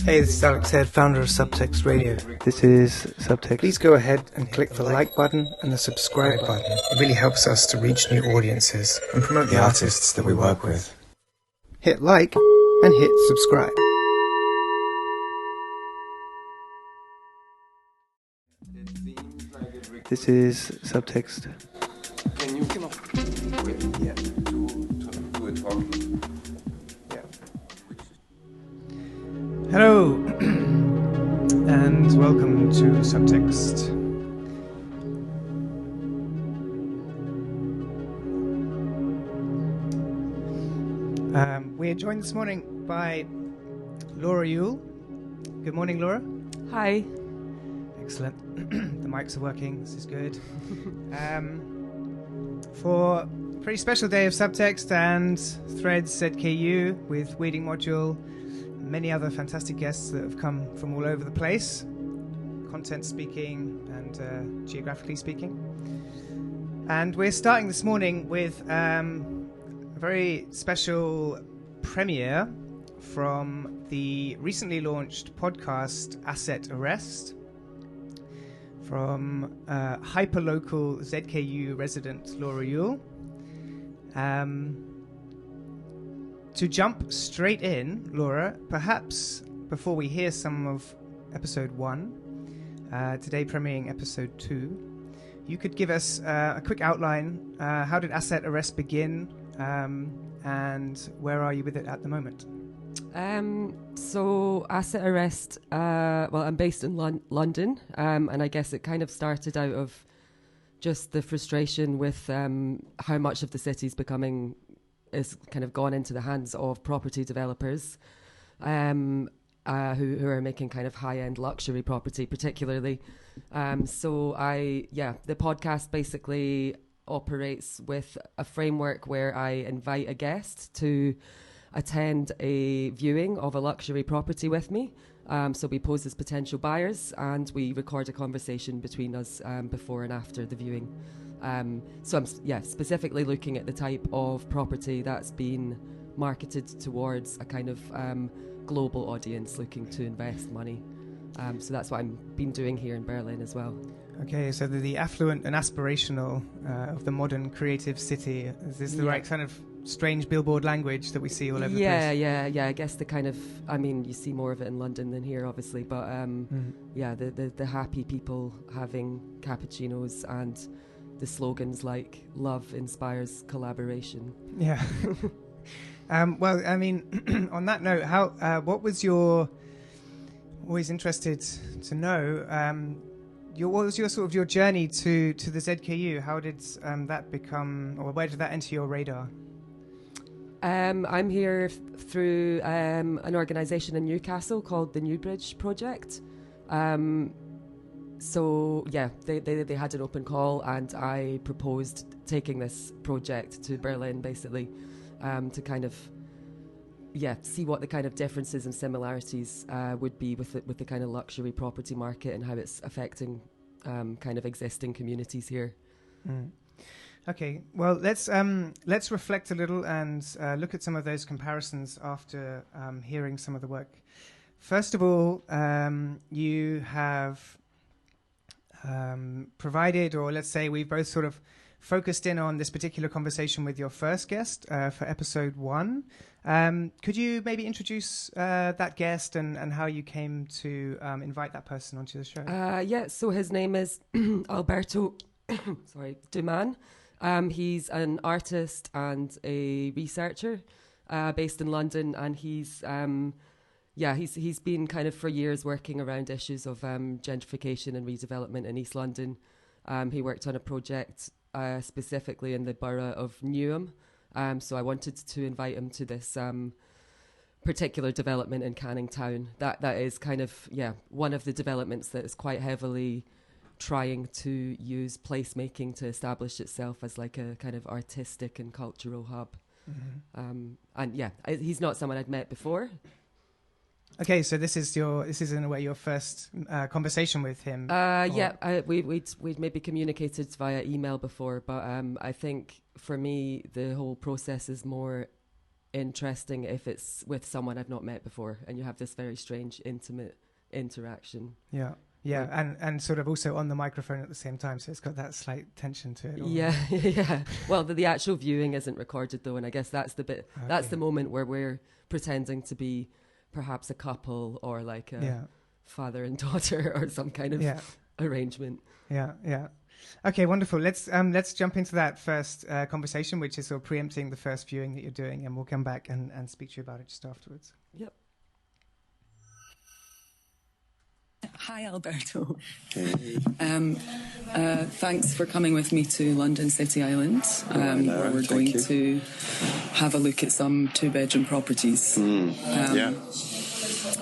Hey, this is Alex Head, founder of Subtext Radio. This is Subtext. Please go ahead and click the like button and the subscribe button. It really helps us to reach new audiences and promote the artists that we work with. Hit like and hit subscribe. This is Subtext. Can you wait? Yeah. Do a talk. Yeah. Hello, and welcome to Subtext. We are joined this morning by Laura Yuile. Good morning, Laura. Hi. Excellent. The mics are working. This is good. For a pretty special day of Subtext and Threads ZKU with Weeding Module, many other fantastic guests that have come from all over the place, content speaking and geographically speaking. And we're starting this morning with a very special premiere from the recently launched podcast Asset Arrest from hyperlocal ZKU resident Laura Yuile. To jump straight in, Laura, perhaps before we hear some of episode 1, today premiering episode 2, you could give us a quick outline. How did Asset Arrest begin, and where are you with it at the moment? So Asset Arrest, well, I'm based in London, and I guess it kind of started out of just the frustration with how much of the city's is kind of gone into the hands of property developers who are making kind of high-end luxury property particularly. So the podcast basically operates with a framework where I invite a guest to attend a viewing of a luxury property with me. So we pose as potential buyers and we record a conversation between us before and after the viewing. So I'm specifically looking at the type of property that's been marketed towards a kind of global audience looking to invest money. So that's what I've been doing here in Berlin as well. Okay, so the affluent and aspirational of the modern creative city. Is this the right kind of strange billboard language that we see all over the place? Yeah. I guess the kind of, I mean, you see more of it in London than here, obviously. But the happy people having cappuccinos and the slogans like "Love inspires collaboration." Yeah. Well, I mean, on that note, what was your? Always interested to know. What was your journey to the ZKU? How did that become, or where did that enter your radar? I'm here through an organisation in Newcastle called the Newbridge Project. They had an open call and I proposed taking this project to Berlin basically to kind of see what the kind of differences and similarities would be with the kind of luxury property market and how it's affecting kind of existing communities here. Okay, well, let's reflect a little and look at some of those comparisons after hearing some of the work. First of all, you have provided, or let's say we've both sort of focused in on this particular conversation with your first guest for episode 1. Could you maybe introduce that guest and how you came to invite that person onto the show? So his name is Alberto Duman. He's an artist and a researcher based in London, and he's been kind of for years working around issues of gentrification and redevelopment in East London. He worked on a project specifically in the borough of Newham. So I wanted to invite him to this particular development in Canning Town. That is kind of, one of the developments that is quite heavily trying to use placemaking to establish itself as like a kind of artistic and cultural hub. Mm-hmm. He's not someone I'd met before. Okay, so this is in a way your first conversation with him. We'd maybe communicated via email before, but I think for me the whole process is more interesting if it's with someone I've not met before, and you have this very strange, intimate interaction. Yeah. Yeah, and sort of also on the microphone at the same time, so it's got that slight tension to it. Yeah, yeah. Well, the actual viewing isn't recorded though, and I guess that's the bit. Okay. That's the moment where we're pretending to be perhaps a couple or like a father and daughter or some kind of arrangement. Yeah, yeah. Okay, wonderful. Let's jump into that first conversation, which is sort of preempting the first viewing that you're doing, and we'll come back and speak to you about it just afterwards. Yep. Hi, Alberto. Hey. Thanks for coming with me to London City Island, where we're going to have a look at some two-bedroom properties.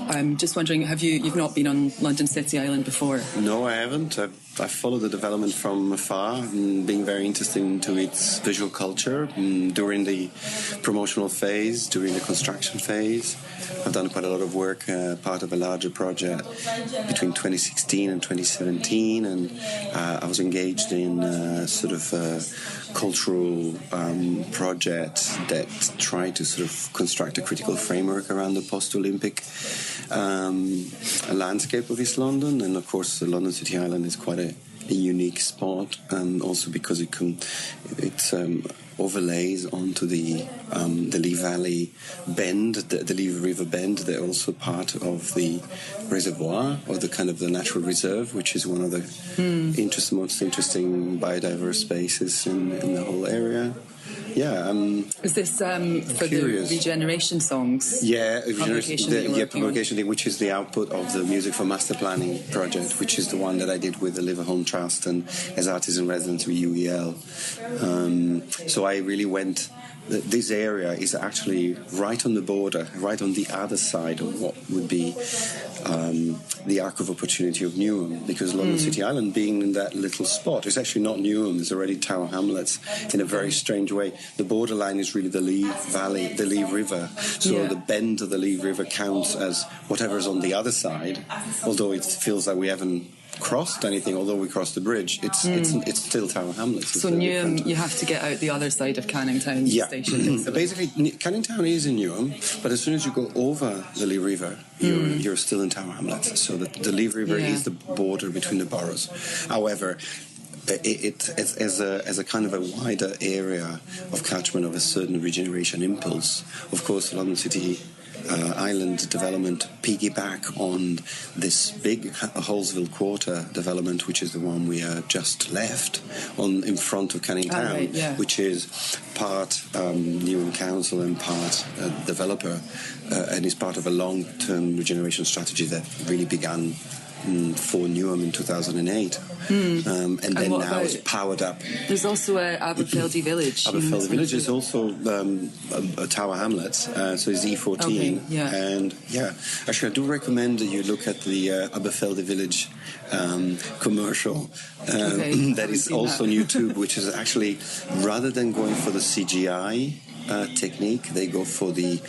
I'm just wondering, you've not been on London City Island before? No, I haven't. I've followed the development from afar, being very interested into its visual culture during the promotional phase, during the construction phase. I've done quite a lot of work, part of a larger project between 2016 and 2017, and I was engaged in sort of cultural project that tried to sort of construct a critical framework around the post-Olympic landscape of East London. And of course, the London City Island is quite a unique spot, and also because it overlays onto the Lee Valley bend, the Lee River bend. They're also part of the reservoir, or the kind of the natural reserve, which is one of the most interesting biodiverse spaces in the whole area. Yeah. Is this for curious. The regeneration songs? Yeah, publication, which is the output of the Music for Master Planning project, which is the one that I did with the Liver Home Trust and as artist in residence with UEL. So I really went. This area is actually right on the border, right on the other side of what would be the arc of opportunity of Newham, because London City Island, being in that little spot, is actually not Newham. It's already Tower Hamlets in a very strange way. The borderline is really the Lee Valley, the Lee River. So the bend of the Lee River counts as whatever's on the other side, although it feels like we haven't crossed anything, although we crossed the bridge. It's still Tower Hamlets. So Newham, you have to get out the other side of Canning Town station. Basically, Canning Town is in Newham, but as soon as you go over the Lee River, you're still in Tower Hamlets. So the Lee River is the border between the boroughs. However, it as a kind of a wider area of catchment of a certain regeneration impulse. Of course, London City Island development piggyback on this big Holsville Quarter development, which is the one we just left in front of Canning Town, which is part Newham Council and part developer, and is part of a long-term regeneration strategy that really began for Newham in 2008, and then now it's powered up. There's also Aberfeldy Village. Aberfeldy Village is also a Tower Hamlets, so it's E14. And actually I do recommend that you look at the Aberfeldy Village commercial that is also on YouTube, which is actually, rather than going for the CGI technique, they go for the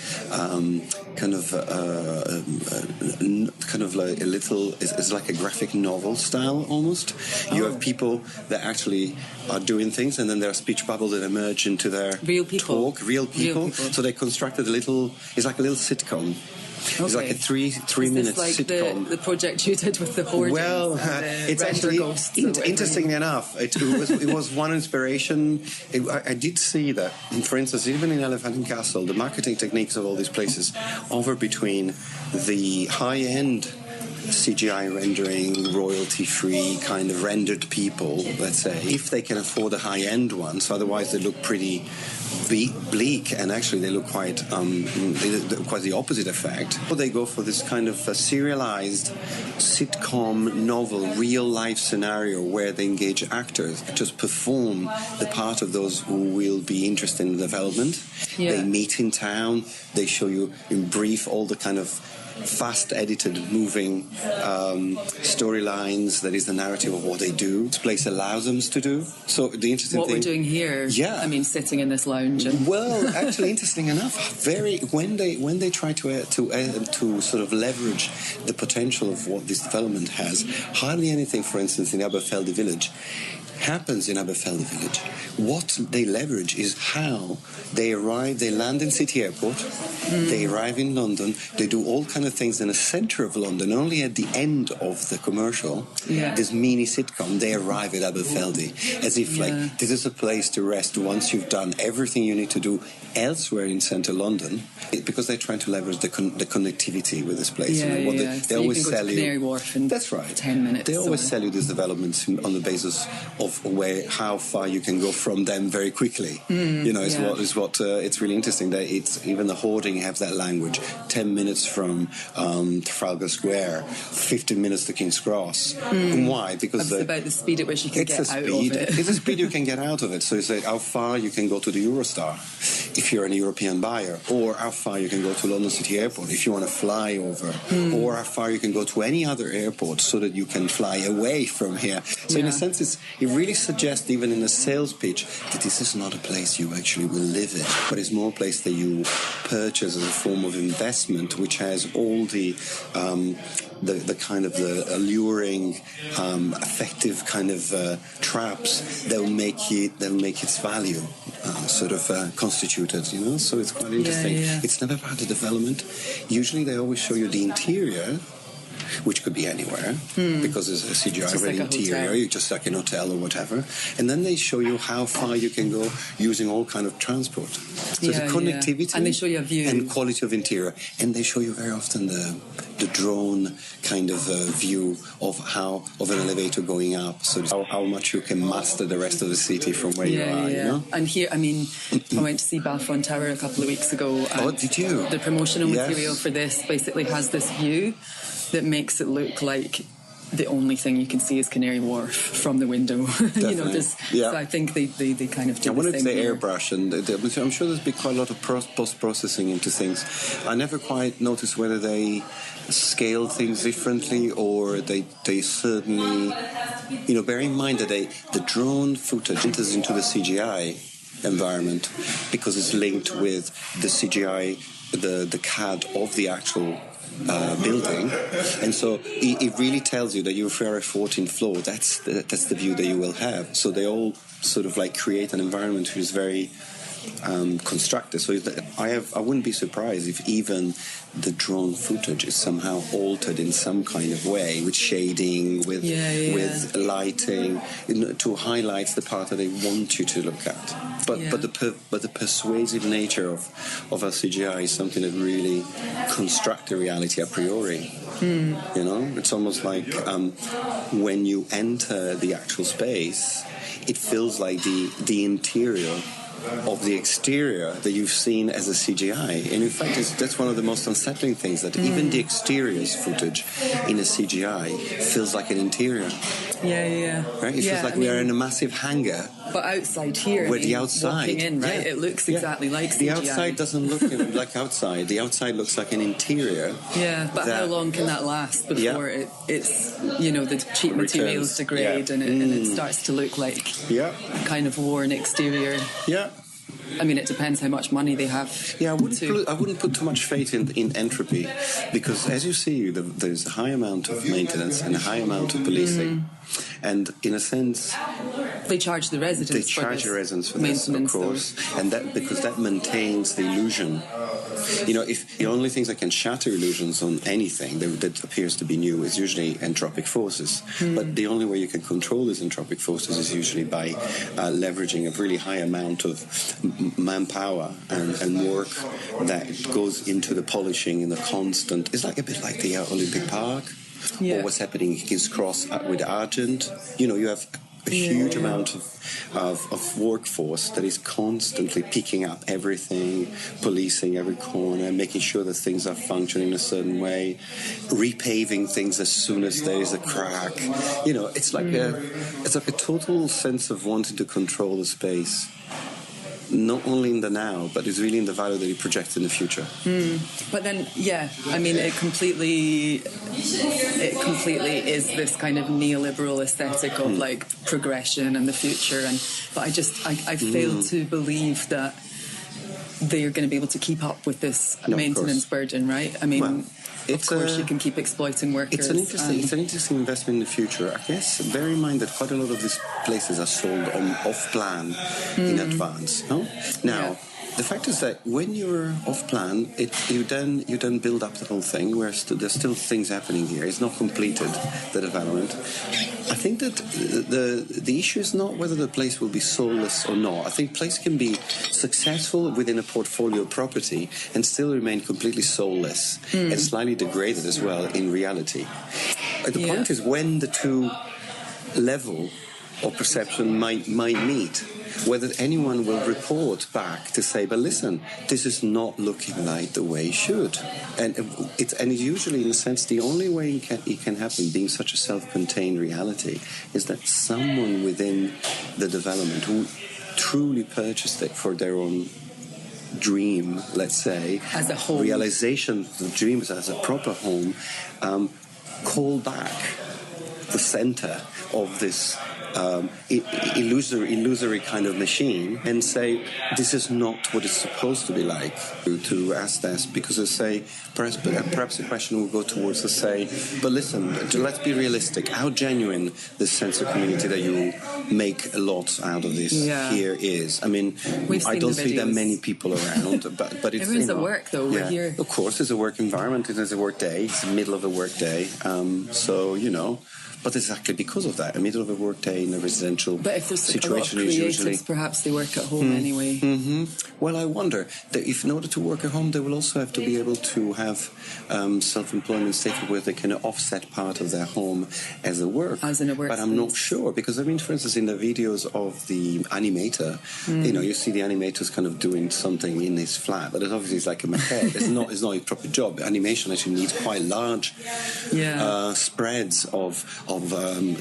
kind of like a little, it's like a graphic novel style almost. You have people that actually are doing things, and then there are speech bubbles that emerge into their real people. So they constructed it's like a little sitcom. It's like a three-minute like sitcom. The project you did with the hoarding. Well, it's actually interestingly enough. It was one inspiration. I did see that, for instance, even in Elephant and Castle, the marketing techniques of all these places hover between the high-end CGI rendering, royalty-free kind of rendered people, let's say, if they can afford the high-end ones. Otherwise, they look pretty bleak, and actually they look quite the opposite effect. They go for this kind of a serialized sitcom novel, real-life scenario where they engage actors, just perform the part of those who will be interested in the development. They meet in town, they show you in brief all the kind of fast edited, moving storylines. That is the narrative of what they do. This place allows them to do. So the interesting what thing... we're doing here, I mean, sitting in this lounge. And well, actually, interesting enough, when they try to sort of leverage the potential of what this development has, hardly anything, for instance, in Aberfeldy Village happens in Aberfeldy Village. What they leverage is how they land in City Airport, they arrive in London, they do all kind of things in the centre of London, only at the end of the commercial, this mini sitcom, they arrive at Aberfeldy, as if like, this is a place to rest once you've done everything you need to do elsewhere in centre London, because they're trying to leverage the connectivity with this place. They always sell you... Canary Wharf in that's right. 10 minutes. They always sell you these developments on the basis of how far you can go from them very quickly. It's really interesting that even the hoarding have that language. 10 minutes from Trafalgar Square, 15 minutes to King's Cross. And why? Because it's about the speed at which you can get out of it. It's the speed you can get out of it. So it's like how far you can go to the Eurostar if you're an European buyer, or how far you can go to London City Airport if you want to fly over, or how far you can go to any other airport so that you can fly away from here. So in a sense, it really suggests, even in a sales pitch, that this is not a place you actually will live in, but it's more a place that you purchase as a form of investment, which has all the kind of the alluring, effective kind of traps that will make its value constituted. So it's quite interesting. It's never about the development. Usually they always show you the interior, which could be anywhere, because there's a CGI ready interior, you just like an hotel or whatever. And then they show you how far you can go using all kind of transport. So the connectivity and they show you a view and quality of interior. And they show you very often the drone kind of view of an elevator going up. So how much you can master the rest of the city from where you are. You know? And here, I mean, I went to see Balfron Tower a couple of weeks ago. Oh, did you? The promotional material for this basically has this view that makes it look like the only thing you can see is Canary Wharf from the window. So I think they kind of do the same. I wanted to say airbrush, and I'm sure there's been quite a lot of post-processing into things. I never quite noticed whether they scale things differently, or they certainly, bear in mind that the drone footage enters into the CGI environment because it's linked with the CGI, the CAD of the actual building, and so it really tells you that if you're a 14th floor, that's the view that you will have. So they all sort of like create an environment which is very constructed. So I wouldn't be surprised if even the drone footage is somehow altered in some kind of way, with shading, with lighting, to highlight the part that they want you to look at. But the persuasive nature of a CGI is something that really constructs the reality a priori. It's almost like when you enter the actual space, it feels like the interior of the exterior that you've seen as a CGI. And in fact, that's one of the most unsettling things, that even the exterior's footage in a CGI feels like an interior. Right? It feels like we are in a massive hangar. But outside here, where the outside, walking in, right? It looks exactly like CGI. The outside doesn't look like outside. The outside looks like an interiir. Yeah, but how long can that last before it's the cheap materials degrade and it starts to look like a kind of worn exterior? Yeah. I mean, it depends how much money they have. Yeah, I wouldn't put too much faith in entropy, because as you see, there's a high amount of maintenance and a high amount of policing. And in a sense, they charge the residents. They charge the residents for this, of course, and because that maintains the illusion. If the only things that can shatter illusions on anything that appears to be new is usually entropic forces. But the only way you can control these entropic forces is usually by leveraging a really high amount of manpower and work that goes into the polishing and the constant. It's like a bit like the Olympic Park. Or what's happening in King's Cross with Argent. You have a huge amount of workforce that is constantly picking up everything, policing every corner, making sure that things are functioning in a certain way, repaving things as soon as there is a crack. It's like a total sense of wanting to control the space. not only in the now, but it's really in the value that it projects in the future. But then, I mean, it completely is this kind of neoliberal aesthetic of like progression and the future, but I fail to believe that they are going to be able to keep up with this maintenance burden, right? I mean, of course, you can keep exploiting workers. It's an interesting investment in the future. I guess bear in mind that quite a lot of these places are sold off-plan in advance. No? Now, the fact is that when you're off-plan, you then build up the whole thing. There's still things happening here. It's not completed, the development. I think that the issue is not whether the place will be soulless or not. I think place can be successful within a portfolio property and still remain completely soulless and slightly degraded as well in reality. The point is when the two level of perception might meet, whether anyone will report back to say, but listen, this is not looking like the way it should. And it's usually, in a sense, the only way it can happen, being such a self-contained reality, is that someone within the development who truly purchased it for their own dream, let's say, as a home, realization of the dream as a proper home, call back the center of this illusory kind of machine and say, this is not what it's supposed to be like, to ask this, because they say, perhaps the question will go towards to say, but listen, let's be realistic, how genuine this sense of community that you make a lot out of this here is. I mean, I don't see that many people around, but it's... Everyone's at work, though. We're here. Of course, it's a work environment, it is a work day, it's the middle of a work day, so, but exactly because of that, a middle of a work day in a residential but if there's situation a lot of is creatives, usually... perhaps they work at home anyway. Well, I wonder that if in order to work at home, they will also have to be able to have self-employment status where they can offset part of their home as a work. As in a work. But I'm not sure, because I mean, for instance, in the videos of the animator, you see the animators kind of doing something in his flat, but it obviously is like a maquette. It's not his proper job. Animation actually needs quite large spreads of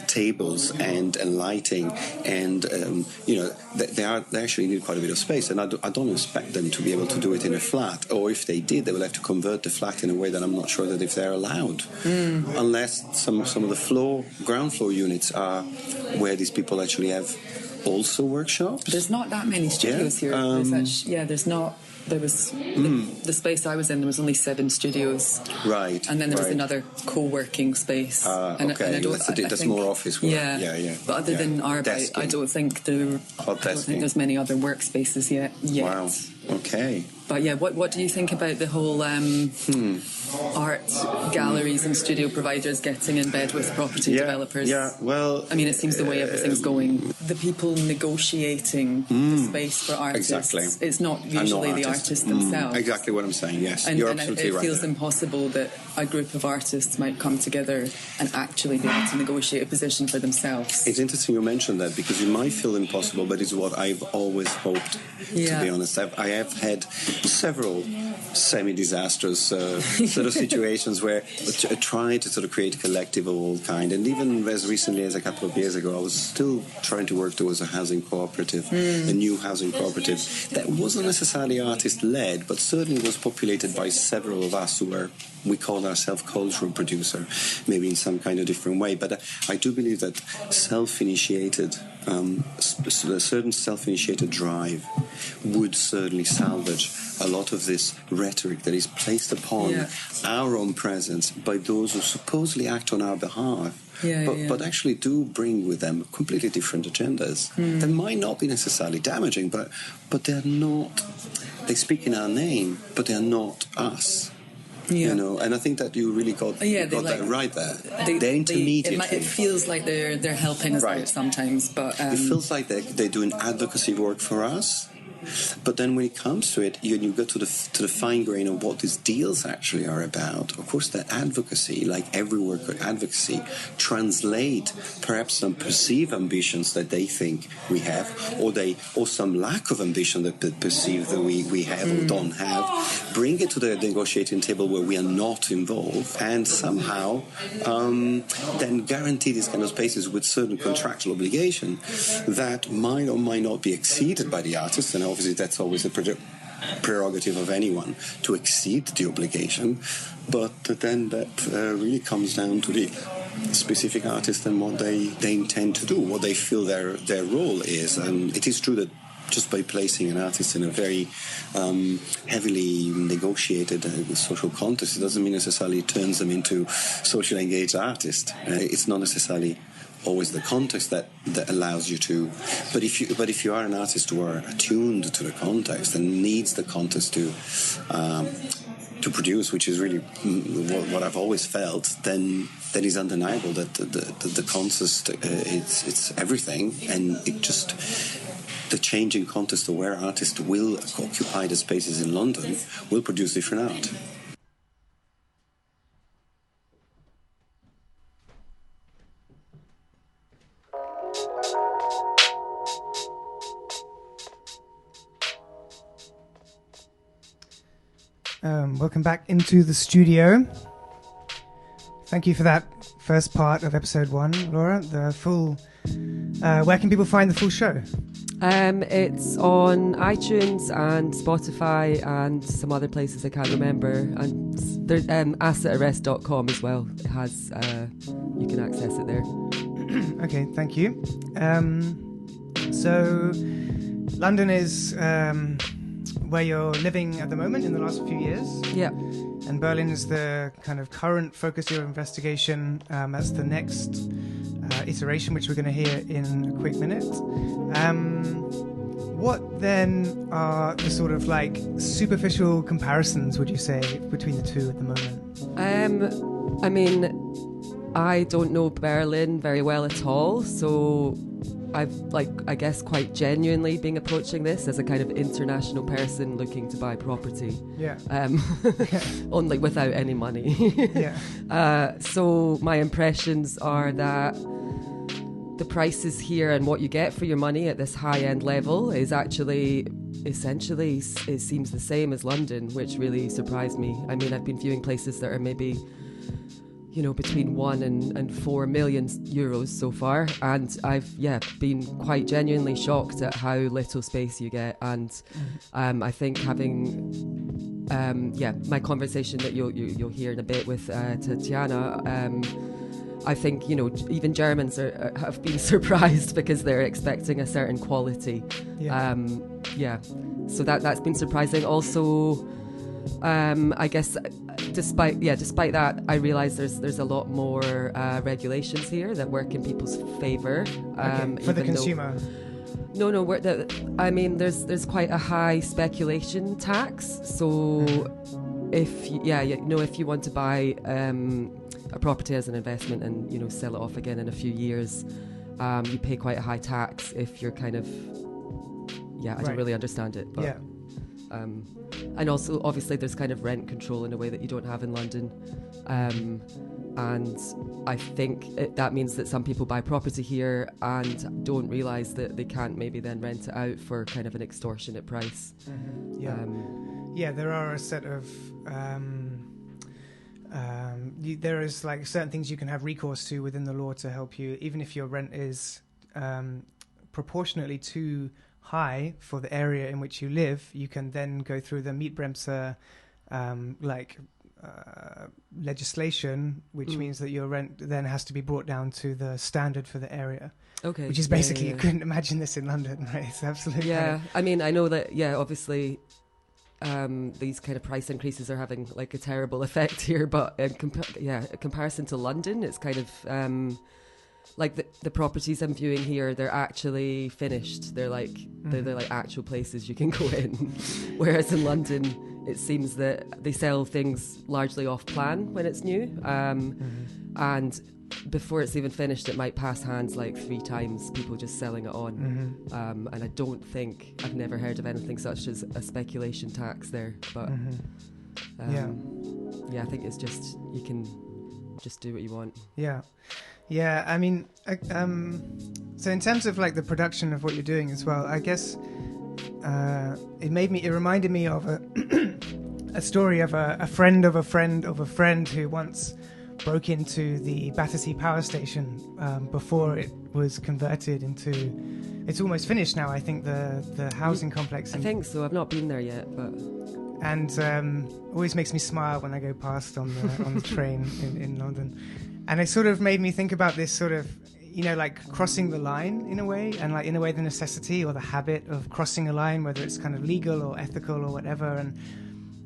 tables and lighting, and they actually need quite a bit of space, and I don't expect them to be able to do it in a flat, or if they did, they will have to convert the flat in a way that I'm not sure that if they're allowed, unless some of the ground floor units are where these people actually have also workshops. There's not that many studios here. There's not. There was the space I was in. There was only 7 studios, right? And then there was another co-working space. And that's more office work. Yeah. But other than Arbeit, I don't think there's many other workspaces yet. Wow. Okay. But what do you think about the whole art galleries and studio providers getting in bed with property developers? Yeah, well... I mean, it seems the way everything's going. The people negotiating the space for artists, it's not usually the artists themselves. Exactly what I'm saying, yes. You're absolutely right. It feels impossible that a group of artists might come together and actually be able to negotiate a position for themselves. It's interesting you mentioned that, because it might feel impossible, but it's what I've always hoped, to be honest. I have had several semi-disastrous sort of situations where I tried to sort of create a collective of all kind, and even as recently as a couple of years ago, I was still trying to work towards a housing cooperative, a new housing cooperative that wasn't necessarily artist-led, but certainly was populated by several of us who we call ourselves cultural producer, maybe in some kind of different way. But I do believe that self-initiated, a certain self-initiated drive would certainly salvage a lot of this rhetoric that is placed upon our own presence by those who supposedly act on our behalf. But actually do bring with them completely different agendas that might not be necessarily damaging, but they're not. They speak in our name, but they're not us. And I think that you really got that right there. They're intermediate. It feels like they're helping us out sometimes, but it feels like they're doing advocacy work for us. But then when it comes to it, you go to the fine grain of what these deals actually are about. Of course, that advocacy, like every work of advocacy, translate perhaps some perceived ambitions that they think we have, or some lack of ambition that they perceive that we have or don't have. Bring it to the negotiating table where we are not involved, and somehow then guarantee these kind of spaces with certain contractual obligation that might or might not be exceeded by the artist, and obviously that's always a prerogative of anyone to exceed the obligation, but then that really comes down to the specific artist and what they intend to do, what they feel their role is. And it is true that just by placing an artist in a very heavily negotiated social context, it doesn't mean necessarily it turns them into socially engaged artists. It's not necessarily always the context that allows you to. But if you are an artist who are attuned to the context and needs the context to produce, which is really what I've always felt, then it's undeniable that the context it's everything, and it just. The changing context of where artists will occupy the spaces in London will produce different art. Welcome back into the studio. Thank you for that first part of episode 1, Laura. The full. Where can people find the full show? It's on iTunes and Spotify and some other places I can't remember. And there's assetarrest.com as well. It has, you can access it there. Okay, thank you. So, London is where you're living at the moment in the last few years. Yeah. And Berlin is the kind of current focus of your investigation. That's the next iteration, which we're going to hear in a quick minute. What then are the sort of like superficial comparisons, would you say, between the two at the moment? I mean, I don't know Berlin very well at all, so I've, I guess, quite genuinely been approaching this as a kind of international person looking to buy property. Yeah. Only without any money. Yeah. So my impressions are that the prices here and what you get for your money at this high-end level is actually, essentially, it seems the same as London, which really surprised me. I mean, I've been viewing places that are maybe, between 1 and 4 million euros so far, and I've been quite genuinely shocked at how little space you get. And I think having my conversation that you'll hear in a bit with Tatiana, I think even Germans have been surprised because they're expecting a certain quality. So that's been surprising. Also, I guess despite that, I realise there's a lot more regulations here that work in people's favour. For the consumer. There's quite a high speculation tax. So if you want to buy a property as an investment and sell it off again in a few years, you pay quite a high tax if you're kind of I don't really understand it, but and also obviously there's kind of rent control in a way that you don't have in London, and I think that means that some people buy property here and don't realise that they can't maybe then rent it out for kind of an extortionate price. There are a set of there is like certain things you can have recourse to within the law to help you, even if your rent is proportionately too high for the area in which you live. You can then go through the Mietbremse legislation, which means that your rent then has to be brought down to the standard for the area. Okay. Which is basically, you couldn't imagine this in London, right? It's absolutely. Yeah, I mean, I know that, obviously these kind of price increases are having like a terrible effect here, but in comparison to London, it's kind of like the properties I'm viewing here, they're actually finished. They're like they're like actual places you can go in. Whereas in London, it seems that they sell things largely off plan when it's new, and before it's even finished, it might pass hands like 3 times. People just selling it on, and I don't think I've never heard of anything such as a speculation tax there. But I think it's just you can just do what you want. Yeah, I mean, so in terms of like the production of what you're doing as well, I guess it reminded me of a story of a friend of a friend of a friend who once broke into the Battersea power station before it was converted into. It's almost finished now. I think the housing complex. I think so. I've not been there yet, but. And always makes me smile when I go past on the train in London. And it sort of made me think about this sort of, like crossing the line in a way, and like in a way the necessity or the habit of crossing a line, whether it's kind of legal or ethical or whatever. And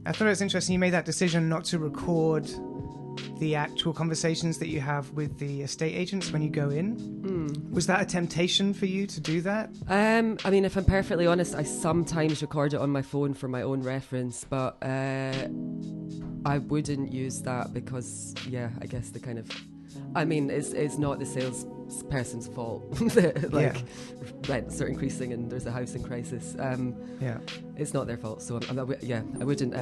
I thought it was interesting you made that decision not to record the actual conversations that you have with the estate agents when you go in. Was that a temptation for you to do that? I mean, if I'm perfectly honest, I sometimes record it on my phone for my own reference, but I wouldn't use that because, I guess the kind of... I mean, it's not the salesperson's fault that rents are increasing and there's a housing crisis. It's not their fault, so I wouldn't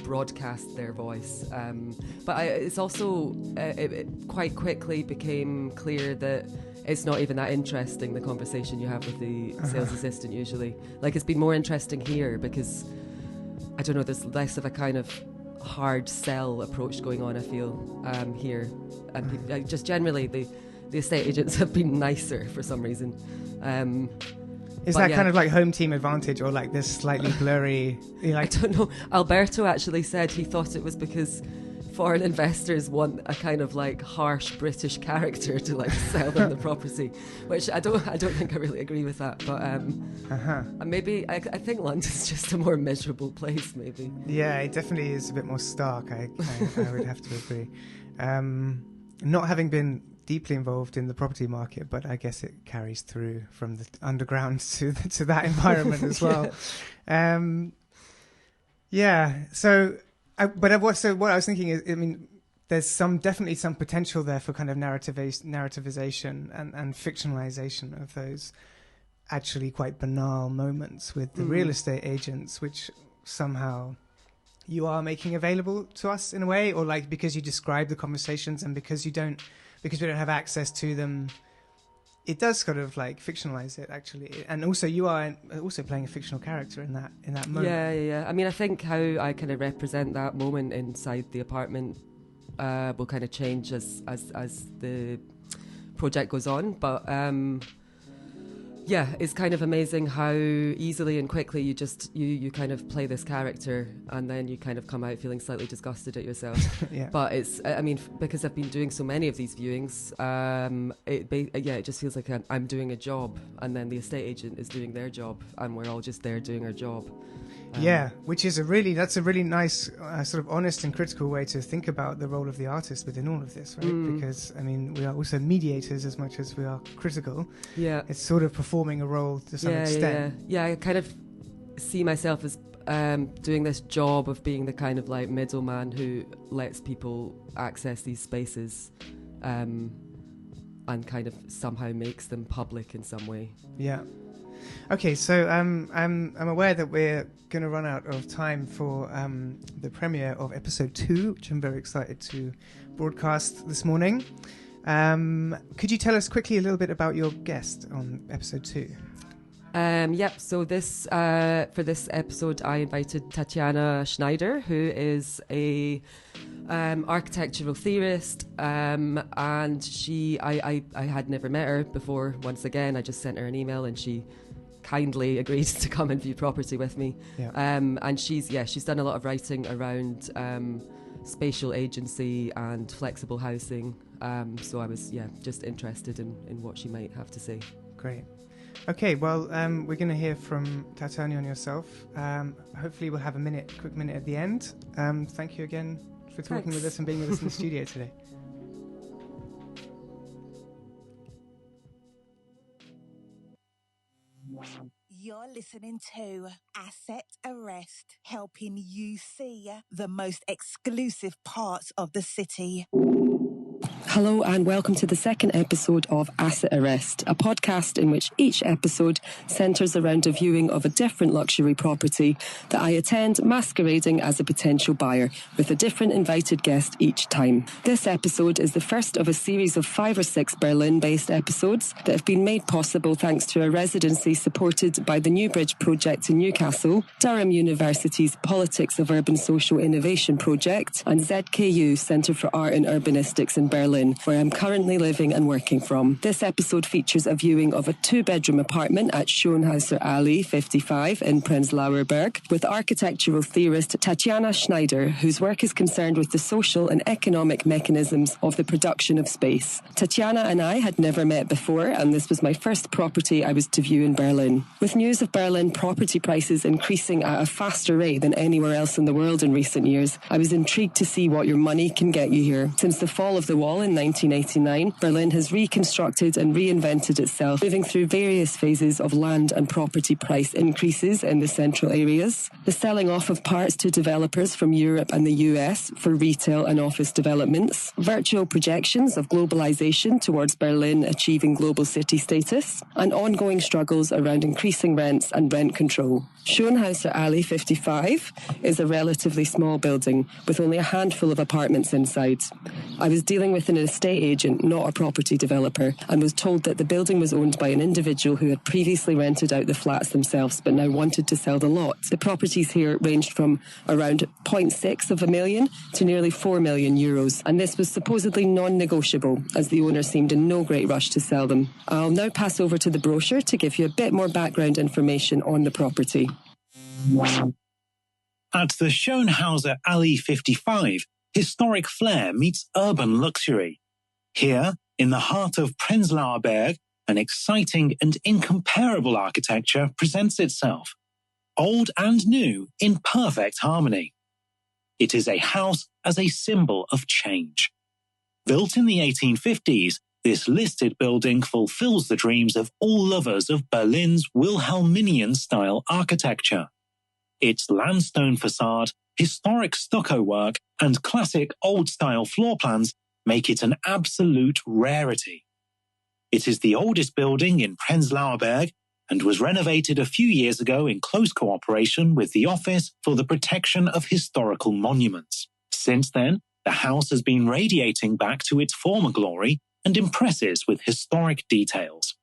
broadcast their voice. But it's also it quite quickly became clear that it's not even that interesting, the conversation you have with the sales assistant usually. Like, it's been more interesting here because I don't know, there's less of a kind of hard sell approach going on, I feel, here. And people, just generally, the estate agents have been nicer for some reason. Is that kind of like home team advantage, or like this slightly blurry? I don't know. Alberto actually said he thought it was because foreign investors want a kind of like harsh British character to like sell them the property, which I don't think I really agree with that. But maybe I think London's just a more miserable place. Maybe. Yeah, it definitely is a bit more stark. I would have to agree. Not having been deeply involved in the property market, but I guess it carries through from the underground to that environment as well. So what I was thinking is, I mean, there's definitely some potential there for kind of narrativization and fictionalization of those actually quite banal moments with the real estate agents, which somehow you are making available to us in a way, or like because you describe the conversations and because we don't have access to them, it does sort of like fictionalize it actually. And also you are also playing a fictional character in that moment. Yeah. I mean, I think how I kind of represent that moment inside the apartment will kind of change as the project goes on. But it's kind of amazing how easily and quickly you kind of play this character, and then you kind of come out feeling slightly disgusted at yourself. But it's, I mean, because I've been doing so many of these viewings, it just feels like I'm doing a job, and then the estate agent is doing their job, and we're all just there doing our job. Which is that's a really nice sort of honest and critical way to think about the role of the artist within all of this, right? Because I mean, we are also mediators as much as we are critical. It's sort of performing a role to some extent. I kind of see myself as doing this job of being the kind of like middleman who lets people access these spaces and kind of somehow makes them public in some way. Okay, so I'm aware that we're going to run out of time for the premiere of episode 2, which I'm very excited to broadcast this morning. Could you tell us quickly a little bit about your guest on episode 2? So this for this episode, I invited Tatiana Schneider, who is a architectural theorist, and I had never met her before. Once again, I just sent her an email, and she kindly agreed to come and view property with me. And she's done a lot of writing around spatial agency and flexible housing. So I was just interested in what she might have to say. Great. Okay, well, we're going to hear from Tatiana and yourself. Hopefully we'll have a quick minute at the end. Thank you again for talking with us and being with us in the studio today. You're listening to Asset Arrest, helping you see the most exclusive parts of the city. Hello and welcome to the second episode of Asset Arrest, a podcast in which each episode centres around a viewing of a different luxury property that I attend masquerading as a potential buyer with a different invited guest each time. This episode is the first of a series of 5 or 6 Berlin-based episodes that have been made possible thanks to a residency supported by the New Bridge project in Newcastle, Durham University's Politics of Urban Social Innovation project, and ZKU Centre for Art and Urbanistics in Berlin, where I'm currently living and working from. This episode features a viewing of a 2-bedroom apartment at Schönhauser Allee 55 in Prenzlauer Berg with architectural theorist Tatjana Schneider, whose work is concerned with the social and economic mechanisms of the production of space. Tatjana and I had never met before, and this was my first property I was to view in Berlin. With news of Berlin property prices increasing at a faster rate than anywhere else in the world in recent years, I was intrigued to see what your money can get you here. Since the fall of the wall in 1989, Berlin has reconstructed and reinvented itself, moving through various phases of land and property price increases in the central areas, the selling off of parts to developers from Europe and the US for retail and office developments, virtual projections of globalization towards Berlin achieving global city status, and ongoing struggles around increasing rents and rent control. Schönhauser Allee 55 is a relatively small building with only a handful of apartments inside. I was dealing with an estate agent, not a property developer, and was told that the building was owned by an individual who had previously rented out the flats themselves but now wanted to sell the lot. The properties here ranged from around 0.6 of a million to nearly 4 million euros, and this was supposedly non-negotiable as the owner seemed in no great rush to sell them. I'll now pass over to the brochure to give you a bit more background information on the property. At the Schönhauser Allee 55, historic flair meets urban luxury. Here, in the heart of Prenzlauer Berg, an exciting and incomparable architecture presents itself, old and new in perfect harmony. It is a house as a symbol of change. Built in the 1850s, this listed building fulfills the dreams of all lovers of Berlin's Wilhelminian-style architecture. Its landstone facade, historic stucco work, and classic old-style floor plans make it an absolute rarity. It is the oldest building in Prenzlauer Berg and was renovated a few years ago in close cooperation with the Office for the Protection of Historical Monuments. Since then, the house has been radiating back to its former glory and impresses with historic details.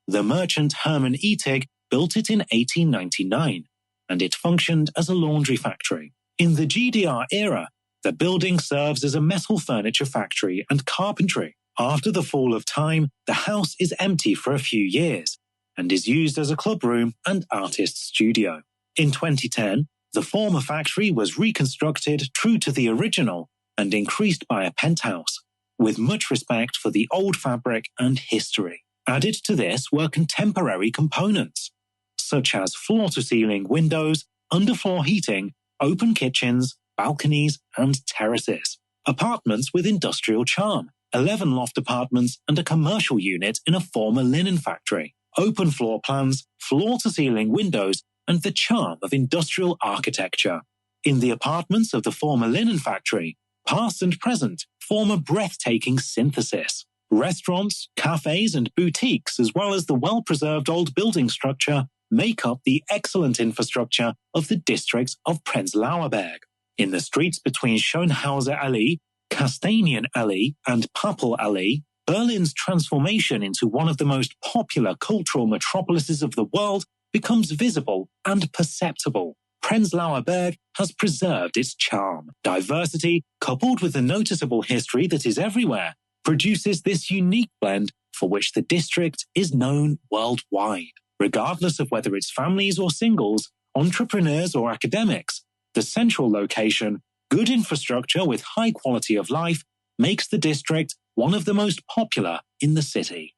The merchant Hermann Etig built it in 1899, and it functioned as a laundry factory. In the GDR era, the building serves as a metal furniture factory and carpentry. After the fall of time, the house is empty for a few years and is used as a club room and artist studio. In 2010, the former factory was reconstructed true to the original and increased by a penthouse, with much respect for the old fabric and history. Added to this were contemporary components, such as floor-to-ceiling windows, underfloor heating, open kitchens, balconies, and terraces. Apartments with industrial charm, 11 loft apartments and a commercial unit in a former linen factory, open floor plans, floor-to-ceiling windows, and the charm of industrial architecture. In the apartments of the former linen factory, past and present form a breathtaking synthesis. Restaurants, cafes, and boutiques, as well as the well-preserved old building structure, make up the excellent infrastructure of the district of Prenzlauer Berg. In the streets between Schönhauser Allee, Kastanian Allee, and Papel Allee, Berlin's transformation into one of the most popular cultural metropolises of the world becomes visible and perceptible. Prenzlauer Berg has preserved its charm. Diversity, coupled with the noticeable history that is everywhere, produces this unique blend for which the district is known worldwide. Regardless of whether it's families or singles, entrepreneurs or academics, the central location, good infrastructure with high quality of life, makes the district one of the most popular in the city.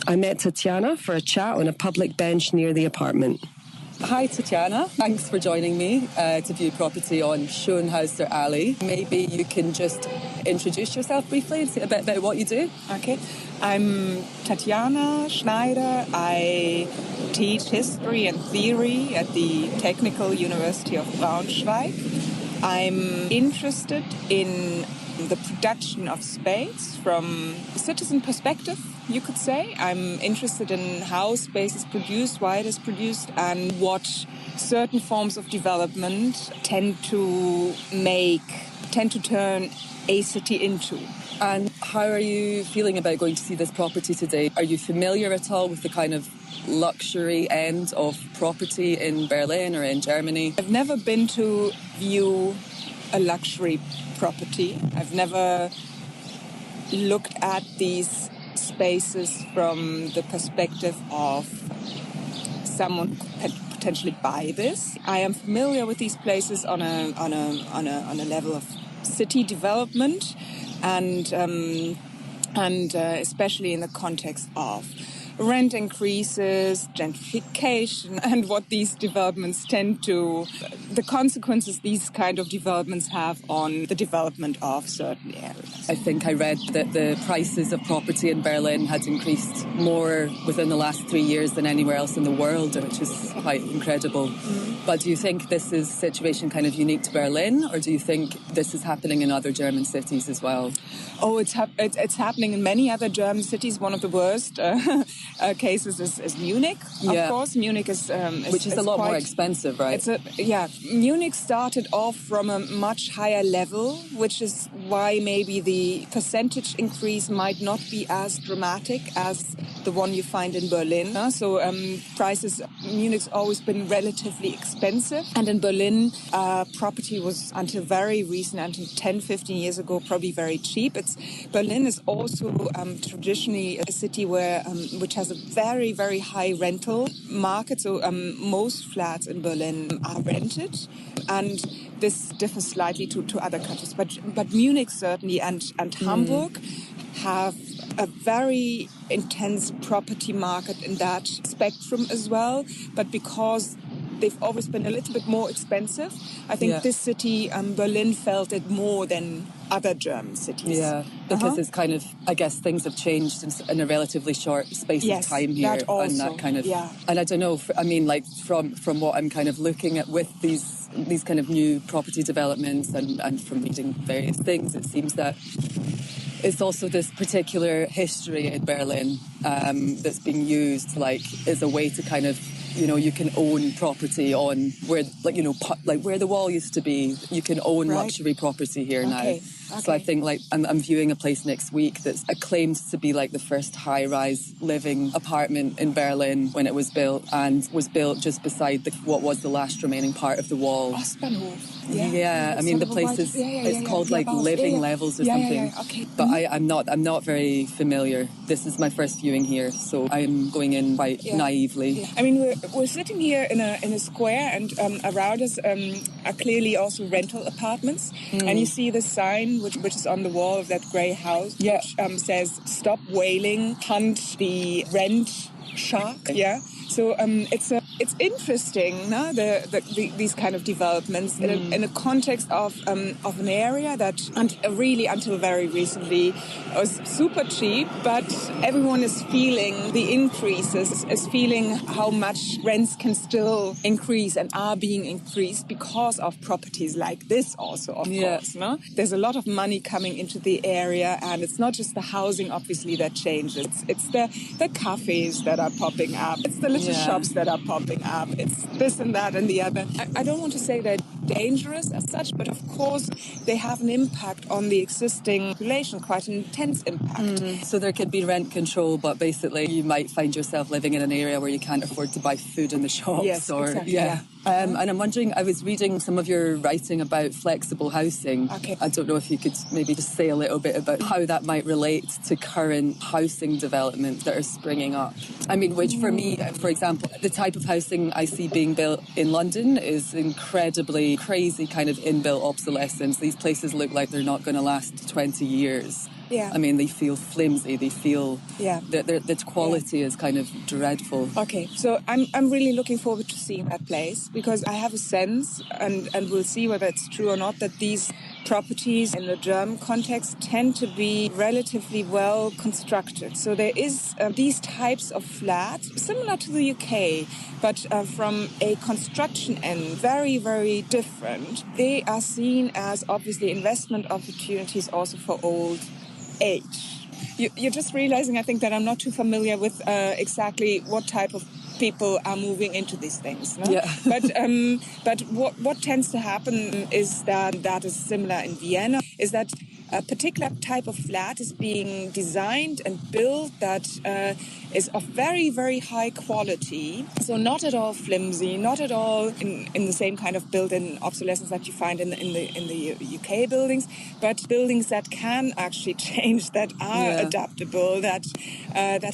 I met Tatjana for a chat on a public bench near the apartment. Hi Tatjana, thanks for joining me to view property on Schönhauser Allee. Maybe you can just introduce yourself briefly and say a bit about what you do. Okay, I'm Tatjana Schneider. I teach history and theory at the Technical University of Braunschweig. I'm interested in the production of space from a citizen perspective, you could say. I'm interested in how space is produced, why it is produced, and what certain forms of development tend to turn a city into. And how are you feeling about going to see this property today? Are you familiar at all with the kind of luxury end of property in Berlin or in Germany? I've never been to view a luxury property. I've never looked at these spaces from the perspective of someone who could potentially buy this. I am familiar with these places on a level of city development, and especially in the context of rent increases, gentrification, and what these developments the consequences these kind of developments have on the development of certain areas. I think I read that the prices of property in Berlin had increased more within the last 3 years than anywhere else in the world, which is quite incredible. But do you think this is a situation kind of unique to Berlin, or do you think this is happening in other German cities as well? Oh, it's happening in many other German cities. One of the worst cases is Munich, of course. Munich is which is a lot more expensive, right? Munich started off from a much higher level, which is why maybe the percentage increase might not be as dramatic as the one you find in Berlin. So Munich's always been relatively expensive, and in Berlin, property was until very recent, until 10, 15 years ago, probably very cheap. Berlin is also traditionally a city which has a very, very high rental market. So most flats in Berlin are rented, and this differs slightly to other countries. But Munich certainly and Hamburg have a very intense property market in that spectrum as well. But because they've always been a little bit more expensive, I think this city, Berlin, felt it more than other German cities. Yeah, because it's kind of, I guess things have changed in a relatively short space of time here. That also, and that kind of, and I don't know, I mean, like from what I'm kind of looking at with these kind of new property developments and from reading various things, it seems that it's also this particular history in Berlin that's being used as a way to kind of, you can own property on where, where the wall used to be. You can own luxury property here now. Okay. So I think I'm viewing a place next week that's acclaimed to be the first high-rise living apartment in Berlin when it was built, and was built just beside what was the last remaining part of the wall. Ostbahnhof. Yeah, I mean the place is it's called living levels or something. Yeah. Okay. But I'm not very familiar. This is my first viewing here, so I'm going in quite naively. Yeah. I mean we're sitting here in a square, and around us are clearly also rental apartments, and you see the sign which is on the wall of that grey house, which says "Stop wailing, hunt the rent shark." Yeah. So it's interesting, no? These kind of developments in a context of an area that really until very recently was super cheap, but everyone is feeling the increases, is feeling how much rents can still increase and are being increased because of properties like this also, of course. No? There's a lot of money coming into the area, and it's not just the housing, obviously, that changes. It's the cafes that are popping up. It's the little shops that are popping up. It's this and that and the other. I don't want to say they're dangerous as such, but of course they have an impact on the existing population, quite an intense impact. So there could be rent control, but basically you might find yourself living in an area where you can't afford to buy food in the shops. Yes, exactly. And I'm wondering, I was reading some of your writing about flexible housing. Okay. I don't know if you could maybe just say a little bit about how that might relate to current housing developments that are springing up. I mean, which for me, for example, the type of housing I see being built in London is incredibly crazy kind of inbuilt obsolescence. These places look like they're not going to last 20 years. Yeah. I mean, they feel flimsy. They feel the quality is kind of dreadful. Okay, so I'm really looking forward to seeing that place, because I have a sense, and we'll see whether it's true or not, that these properties in the German context tend to be relatively well constructed. So there is these types of flats, similar to the UK, but from a construction end, very, very different. They are seen as obviously investment opportunities also for old age. You're just realizing, I think, that I'm not too familiar with exactly what type of people are moving into these things. No? Yeah. But what tends to happen is that is similar in Vienna, is that a particular type of flat is being designed and built that is of very, very high quality. So not at all flimsy, not at all in the same kind of built-in obsolescence that you find in the UK buildings, but buildings that can actually change, that are adaptable, that